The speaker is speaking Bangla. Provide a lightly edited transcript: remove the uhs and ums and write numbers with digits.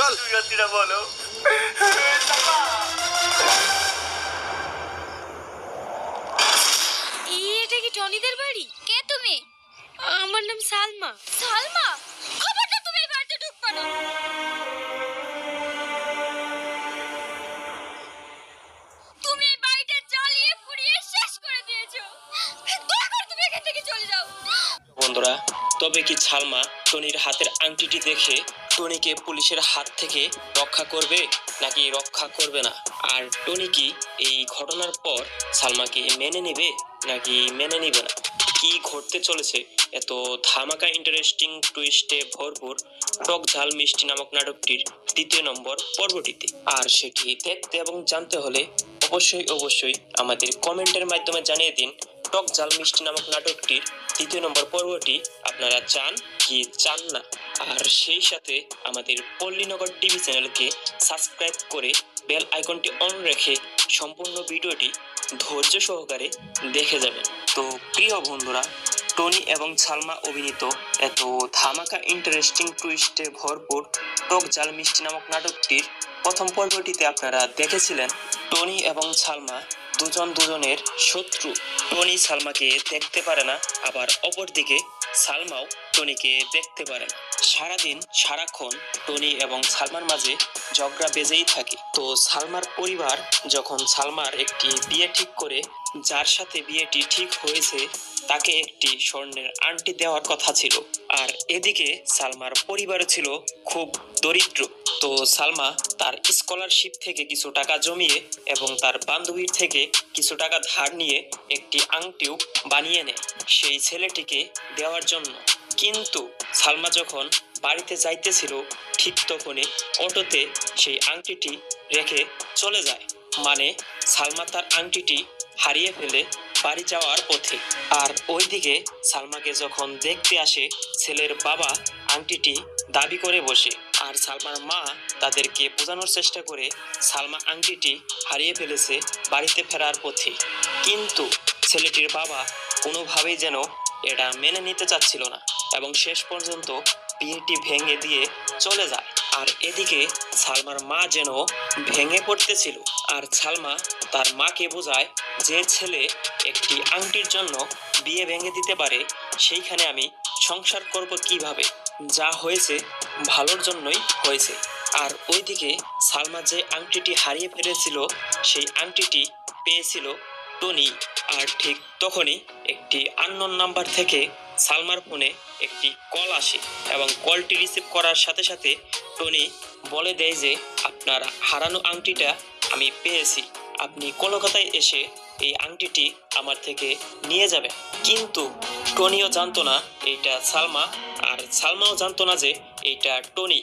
চল সত্যিটা বলো। এটা কি টনিদের বাড়ি? কে তুমি? আমার নাম সালমা। সালমা, খবরটা তুমি এই বাড়িতে ঢুকবা না। তুমি এই বাড়িটা জ্বালিয়ে পুড়িয়ে শেষ করে দিয়েছো। দয়া করে তুমি এখান থেকে চলে যাও। বন্ধুরা, তবে কি সালমা টনির হাতের আংটিটি দেখে টনিকে পুলিশের হাত থেকে রক্ষা করবে নাকি রক্ষা করবে না? আর টনি কি এই ঘটনার পর সালমাকে মেনে নেবে নাকি মেনে নেবে না? কি ঘটতে চলেছে এত ধামাকা ইন্টারেস্টিং টুইস্টে ভরপুর টক ঝাল মিষ্টি নামক নাটকটির 2য় নম্বর পর্বটিতে? আর সেটি দেখতে এবং জানতে হলে অবশ্যই আমাদের কমেন্টের মাধ্যমে জানিয়ে দিন টক ঝাল মিষ্টি নামক নাটকটির 2য় নম্বর পর্বটি আপনারা চান কি চান না। আর সেই সাথে আমাদের পল্লীনগর টিভি চ্যানেলকে সাবস্ক্রাইব করে বেল আইকনটি অন রেখে সম্পূর্ণ ভিডিওটি ধৈর্য সহকারে দেখে যাবেন। তো প্রিয় বন্ধুরা, টনি এবং সালমা অভিনীত এত ধামাকা ইন্টারেস্টিং টুইস্টে ভরপুর টক ঝাল মিষ্টি নামক নাটকটির প্রথম পর্বটিতে আপনারা দেখেছিলেন টনি এবং সালমা দুজনের শত্রু। টনি সালমাকে দেখতে পারে না, আবার অপরদিকে সালমাও টনিকে দেখতে পারে না। সারাক্ষণ টনি এবং সালমার মাঝে ঝগড়া বেজেই থাকে। তো সালমার পরিবার যখন সালমার একটি বিয়ে ঠিক করে, যার সাথে বিয়েটি ঠিক হয়েছে তাকে একটি স্বর্ণের আংটি দেওয়ার কথা ছিল, আর এদিকে সালমার পরিবার ছিল খুব দরিদ্র। তো সালমা তার স্কলারশিপ থেকে কিছু টাকা জমিয়ে এবং তার বান্ধবীর থেকে কিছু টাকা ধার নিয়ে একটি আংটিও বানিয়ে নেয় সেই ছেলেটিকে দেওয়ার জন্য। কিন্তু সালমা যখন বাড়িতে যাইতেছিল ঠিক তখনই অটোতে সেই আংটিটি রেখে চলে যায়। মানে সালমা তার আংটিটি হারিয়ে ফেলে বাড়ি যাওয়ার পথে। আর ওইদিকে সালমাকে যখন দেখতে আসে ছেলের বাবা আংটিটি দাবি করে বসে, আর সালমার মা তাদেরকে বোঝানোর চেষ্টা করে সালমা আংটিটি হারিয়ে ফেলেছে বাড়িতে ফেরার পথে। কিন্তু ছেলেটির বাবা কোনোভাবেই যেন এটা মেনে নিতে চাচ্ছিল না এবং শেষ পর্যন্ত বিয়েটি ভেঙে দিয়ে চলে যায়। আর এদিকে সালমার মা যেন ভেঙে পড়তেছিল, আর সালমা তার মাকে বোঝায় যে ছেলে একটি আংটির জন্য বিয়ে ভেঙে দিতে পারে সেইখানে আমি সংসার করব কিভাবে? যা হয়েছে ভালোর জন্যই হয়েছে। আর ওইদিকে সালমা যে আংটিটি হারিয়ে ফেলেছিল সেই আংটিটি পেয়েছিল টনি। আর ঠিক তখনই একটি আননোন নাম্বার থেকে সালমার ফোনে একটি কল আসে এবং কলটি রিসিভ করার সাথে সাথে টনি বলে দেয় যে আপনার হারানো আংটিটা আমি পেয়েছি, আপনি কলকাতায় এসে এই আংটিটি আমার থেকে নিয়ে যাবেন। কিন্তু টনিও জানতো না এইটা সালমা, আর সালমাও জানতো না যে এইটা টনি।